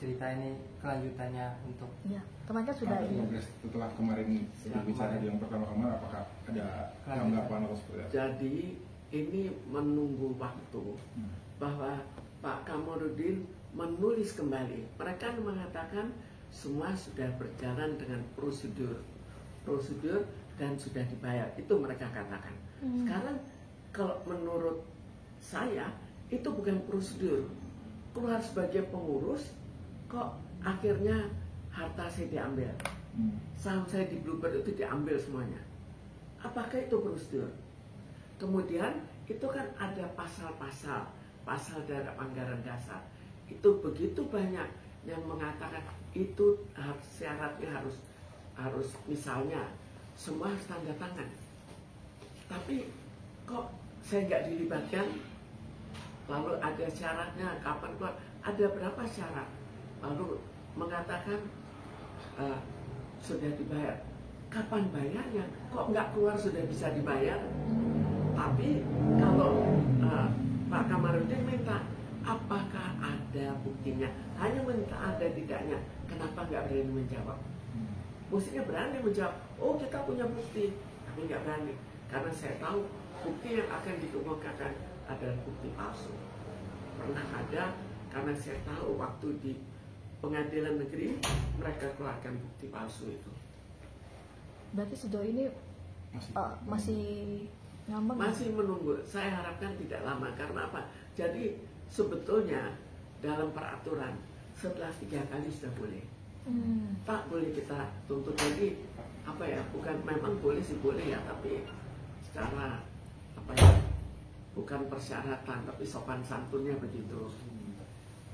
cerita ini kelanjutannya untuk kemarin kan sudah setelah kemarin berbicara yang pertama kemarin, apakah ada tanggapan atau seperti apa? Jadi ini menunggu waktu bahwa Pak Kamarudin menulis kembali. Mereka mengatakan semua sudah berjalan dengan prosedur dan sudah dibayar. Itu mereka katakan. Sekarang kalau menurut saya itu bukan prosedur. Keluar sebagai pengurus, kok akhirnya harta saya diambil, saham saya di Bluebird itu diambil semuanya. Apakah itu prosedur? Kemudian itu kan ada pasal dari anggaran dasar. Itu begitu banyak yang mengatakan itu syaratnya harus misalnya semua harus tanda tangan. Tapi kok saya nggak dilibatkan? Lalu ada syaratnya kapan keluar? Ada berapa syarat? Lalu mengatakan sudah dibayar. Kapan bayarnya? Kok nggak keluar sudah bisa dibayar? Tapi kalau Pak Kamarudin minta, apakah ada buktinya? Hanya minta ada tidaknya. Kenapa nggak berani menjawab? Mestinya berani menjawab. Oh, kita punya bukti, tapi nggak berani. Karena saya tahu bukti yang akan dikemukakan adalah bukti palsu. Pernah ada, karena saya tahu waktu di pengadilan negeri mereka keluarkan bukti palsu itu. Berarti sejauh ini masih ngambang? Masih menunggu. Saya harapkan tidak lama. Karena apa? Jadi sebetulnya dalam peraturan setelah 3 kali sudah boleh. Tak boleh kita tuntut. Jadi apa ya? Bukan memang boleh sih boleh ya, tapi secara apa ya? Bukan persyaratan, tapi sopan santunnya begitu.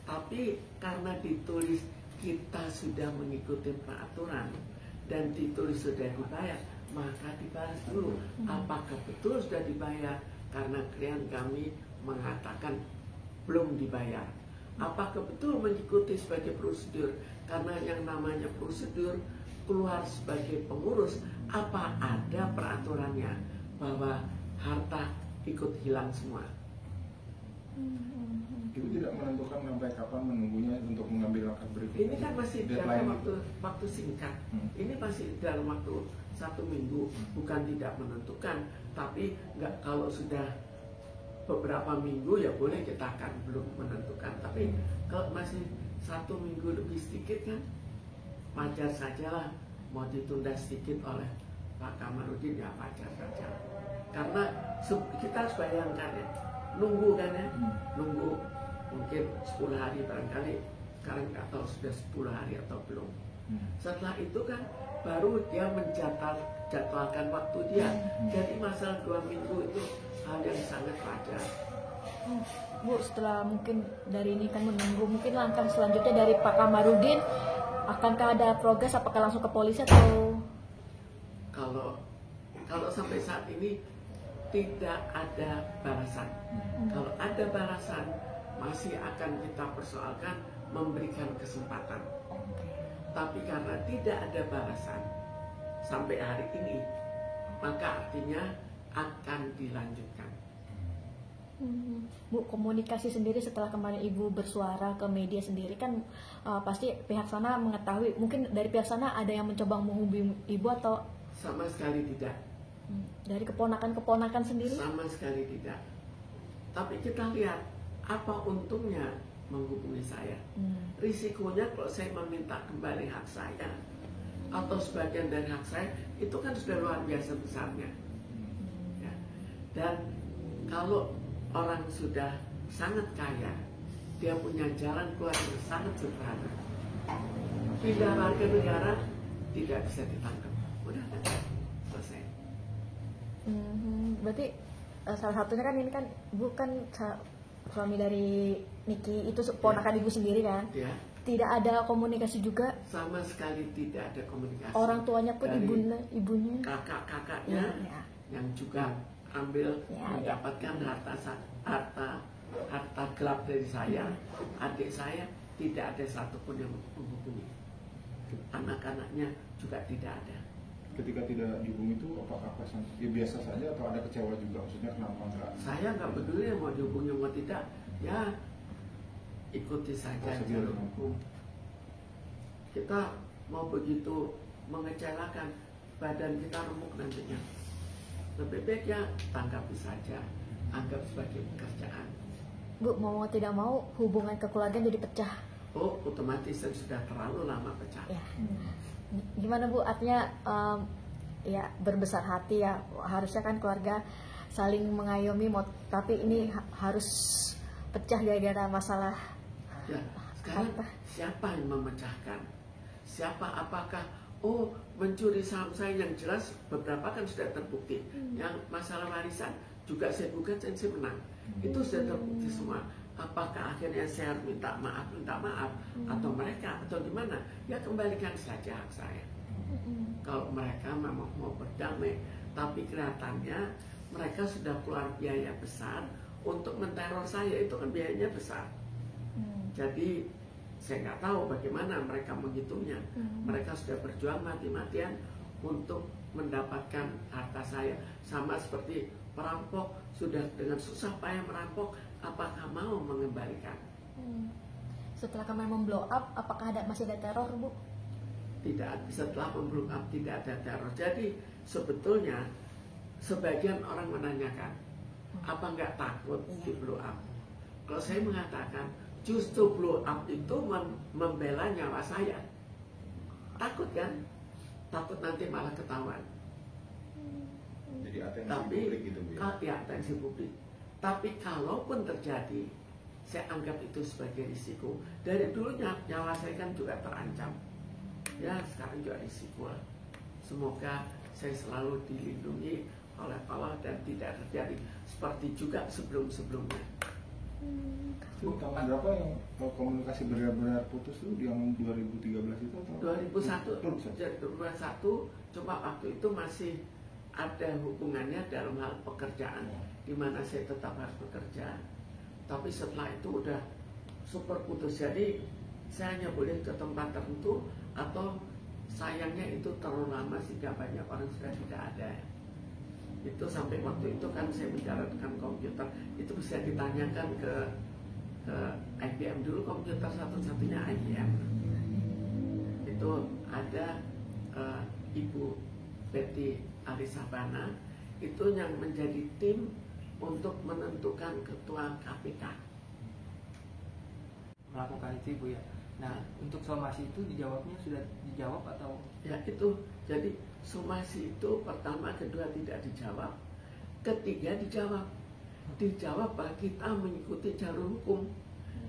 Tapi karena ditulis kita sudah mengikuti peraturan dan ditulis sudah dibayar, maka dibalas dulu. Apakah betul sudah dibayar? Karena klien kami mengatakan belum dibayar. Apakah betul mengikuti sebagai prosedur? Karena yang namanya prosedur keluar sebagai pengurus, apa ada peraturannya bahwa harta ikut hilang semua? Ibu tidak menentukan sampai kapan menunggunya untuk mengambil langkah berikutnya. Ini kan masih dalam waktu singkat. Ini masih dalam waktu 1 minggu, bukan tidak menentukan. Tapi nggak, kalau sudah beberapa minggu ya boleh, kita akan belum menentukan. Tapi kalau masih 1 minggu lebih sedikit kan wajar sajalah mau ditunda sedikit oleh Pak Kamarudin, ya wajar saja. Karena kita harus bayangkan ya, nunggu kan ya, nunggu mungkin 10 hari barangkali, sekarang nggak tahu sudah 10 hari atau belum. Setelah itu kan baru dia menjadwalkan waktu dia. Jadi masalah 2 minggu itu hal yang sangat wajar. Bu, setelah mungkin dari ini kan menunggu, mungkin langkah selanjutnya dari Pak Kamarudin, akankah ada progres? Apakah langsung ke polisi atau? Kalau sampai saat ini tidak ada balasan. Kalau ada balasan, masih akan kita persoalkan memberikan kesempatan. Tapi karena tidak ada balasan sampai hari ini, maka artinya akan dilanjutkan. Bu, komunikasi sendiri setelah kemarin Ibu bersuara ke media sendiri kan pasti pihak sana mengetahui, mungkin dari pihak sana ada yang mencoba menghubungi Ibu atau? Sama sekali tidak. Dari keponakan sendiri? Sama sekali tidak. Tapi kita lihat apa untungnya menghubungi saya. Risikonya kalau saya meminta kembali hak saya atau sebagian dari hak saya, itu kan sudah luar biasa besarnya. Ya. Dan kalau orang sudah sangat kaya, dia punya jalan keluar yang sangat sederhana. Pindah warga negara tidak bisa ditangkap. Udah kan? Selesai. Berarti salah satunya kan ini kan Ibu kan suami dari Niki, itu ponakan Ibu sendiri kan? Ya. Tidak ada komunikasi juga? Sama sekali tidak ada komunikasi. Orang tuanya pun ibunya? Kakak-kakaknya yang juga ambil mendapatkan harta gelap dari saya. Adik saya tidak ada satupun yang menghubungi. Anak-anaknya juga tidak ada. Ketika tidak dihubungi itu apakah ya biasa saja atau ada kecewa juga? Maksudnya kenapa enggak? Saya nggak peduli mau dihubungi mau tidak. Ya ikuti saja Prosedur. jalur hukum. Kita mau begitu mengecewakan, badan kita remuk nantinya. Lebih baik ya tanggapi saja, anggap sebagai pekerjaan. Bu, mau tidak mau hubungan kekeluargaan jadi pecah. Oh, otomatis sudah terlalu lama pecah. Ya. Gimana Bu? Artinya ya berbesar hati ya. Harusnya kan keluarga saling mengayomi, tapi ini harus pecah gara-gara masalah. Ya, sekarang Apa? siapa yang memecahkan? Siapa? Apakah mencuri saham saya yang jelas beberapa kan sudah terbukti. Yang masalah warisan juga saya gugat dan saya menang. Itu sudah terbukti semua. Apakah akhirnya saya harus minta maaf atau mereka atau gimana? Ya kembalikan saja hak saya. Kalau mereka memang mau berdamai, tapi kelihatannya mereka sudah keluar biaya besar untuk menteror saya, itu kan biayanya besar. Jadi saya nggak tahu bagaimana mereka menghitungnya. Mereka sudah berjuang mati-matian untuk mendapatkan harta saya, sama seperti perampok sudah dengan susah payah merampok, apakah mau mengembalikan? Setelah kemarin memblow up, apakah masih ada teror, Bu? Tidak, setelah memblow up tidak ada teror. Jadi sebetulnya sebagian orang menanyakan, apa nggak takut di blow up? Kalau saya mengatakan justru blow up itu membela nyawa saya. Takut kan? Takut nanti malah ketahuan. Jadi atensi Tapi publik gitu Bu ya. ya, atensi publik. Tapi kalaupun terjadi, saya anggap itu sebagai risiko. Dari dulu nyawa saya kan juga terancam. Ya sekarang juga risiko. Semoga saya selalu dilindungi oleh Allah dan tidak terjadi seperti juga sebelum-sebelumnya. Bu, tahun berapa yang komunikasi benar-benar putus tuh yang 2013 itu atau 2001, jadi 2021 cuma waktu itu masih ada hubungannya dalam hal pekerjaan, di mana saya tetap harus bekerja. Tapi setelah itu udah super putus. Jadi saya hanya boleh ke tempat tertentu, atau sayangnya itu terlalu lama sehingga banyak orang sudah tidak ada. Itu sampai waktu itu kan saya bicara dengan komputer, itu bisa ditanyakan ke IBM dulu, komputer satu-satunya IBM. Itu ada Ibu Betty Arisabana, itu yang menjadi tim untuk menentukan ketua KPK. Melakukan itu Ibu ya. Nah, untuk somasi itu dijawabnya sudah dijawab atau? Ya itu, jadi somasi itu pertama, kedua tidak dijawab, ketiga dijawab. Dijawab bahwa kita mengikuti jalur hukum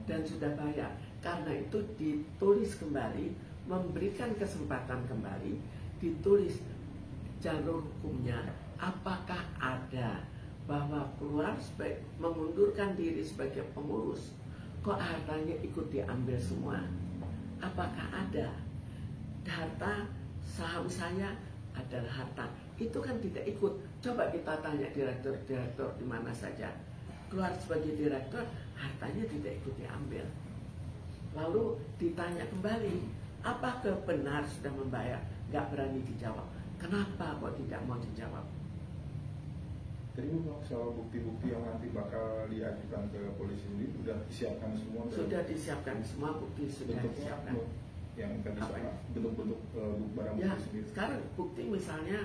dan sudah bayar. Karena itu ditulis kembali, memberikan kesempatan kembali, ditulis jalur hukumnya, apakah ada bahwa keluar mengundurkan diri sebagai pengurus, kok hartanya ikut diambil semua? Apakah ada harta saham saya adalah harta? Itu kan tidak ikut. Coba kita tanya direktur-direktur di mana saja, keluar sebagai direktur, hartanya tidak ikut diambil. Lalu ditanya kembali, apakah benar sudah membayar? Gak berani dijawab. Kenapa kok tidak mau dijawab? Jadi soal bukti-bukti yang nanti bakal diajukan ke polisi ini sudah disiapkan semua? Sudah disiapkan semua bukti, sudah disiapkan. Yang tadi soal bentuk-bentuk barang Ya, bukti sendiri. sekarang bukti misalnya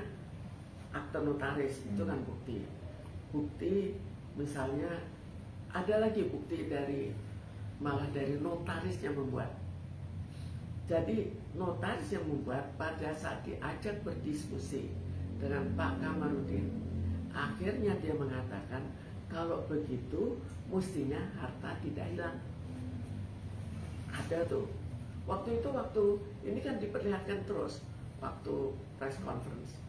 akte notaris itu kan bukti. Bukti misalnya ada lagi bukti malah dari notaris yang membuat. Jadi notaris yang membuat pada saat diajak berdiskusi dengan Pak Kamarudin, akhirnya dia mengatakan kalau begitu mestinya harta tidak hilang. Ada tuh. Waktu ini kan diperlihatkan terus waktu press conference.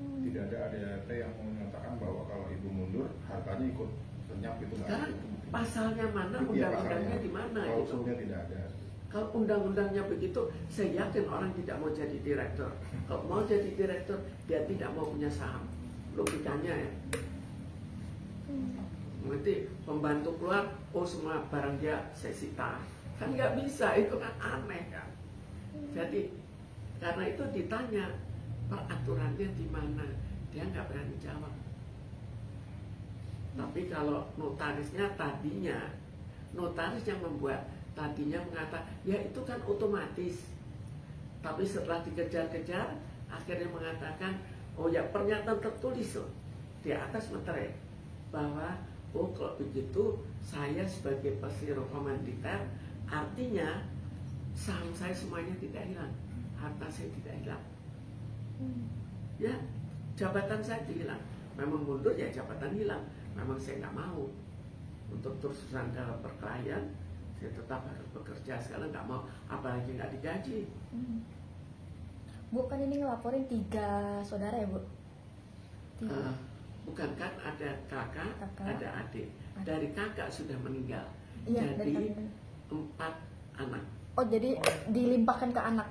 Tidak ada ADART yang menyatakan bahwa kalau ibu mundur hartanya ikut lenyap, itu nggak ada. Sekarang pasalnya mana, undang-undangnya di mana kalau gitu. usulnya tidak ada. Kalau undang-undangnya begitu, saya yakin orang tidak mau jadi direktur. Kalau mau jadi direktur, dia tidak mau punya saham. Logikanya ya. Nanti pembantu keluar, semua barang dia saya sita. Kan nggak bisa, itu kan aneh kan. Jadi karena itu ditanya peraturannya di mana, dia nggak berani jawab. Tapi kalau notarisnya tadinya notaris yang membuat. Tadinya mengatakan ya itu kan otomatis, tapi setelah dikejar-kejar akhirnya mengatakan oh ya pernyataan tertulis loh di atas materai bahwa oh kalau begitu saya sebagai persero komanditer artinya saham saya semuanya tidak hilang, harta saya tidak hilang, ya jabatan saya hilang. Memang mundur ya jabatan hilang. Memang saya nggak mau untuk terusan dalam perkelahian. Saya tetap harus bekerja. Sekarang nggak mau, apalagi nggak digaji. Bu kan ini ngelaporin 3 saudara ya Bu? Bukan kan ada kakak, ada adik. Dari kakak sudah meninggal. Iya, jadi 4 anak. Oh jadi dilimpahkan ke anak?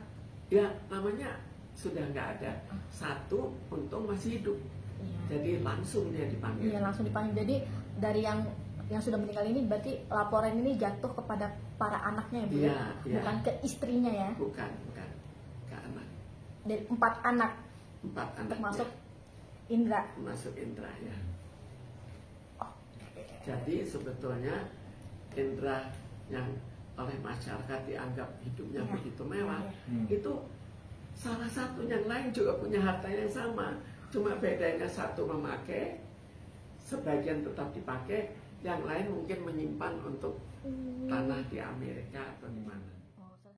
Ya namanya sudah nggak ada. 1 untung masih hidup. Iya. Jadi langsung dia dipanggil. Iya langsung dipanggil. Jadi dari yang sudah meninggal ini berarti laporan ini jatuh kepada para anaknya ya Bu? Iya, iya. Bukan ke istrinya ya? Bukan ke anak. Dari 4 anak? 4 anak. Termasuk Indra? Masuk Indra ya. Oh. Jadi sebetulnya Indra yang oleh masyarakat dianggap hidupnya Iya. begitu mewah, Iya. itu salah satu yang lain juga punya harta yang sama. Cuma bedanya satu memakai, sebagian tetap dipakai, yang lain mungkin menyimpan untuk tanah di Amerika atau di mana.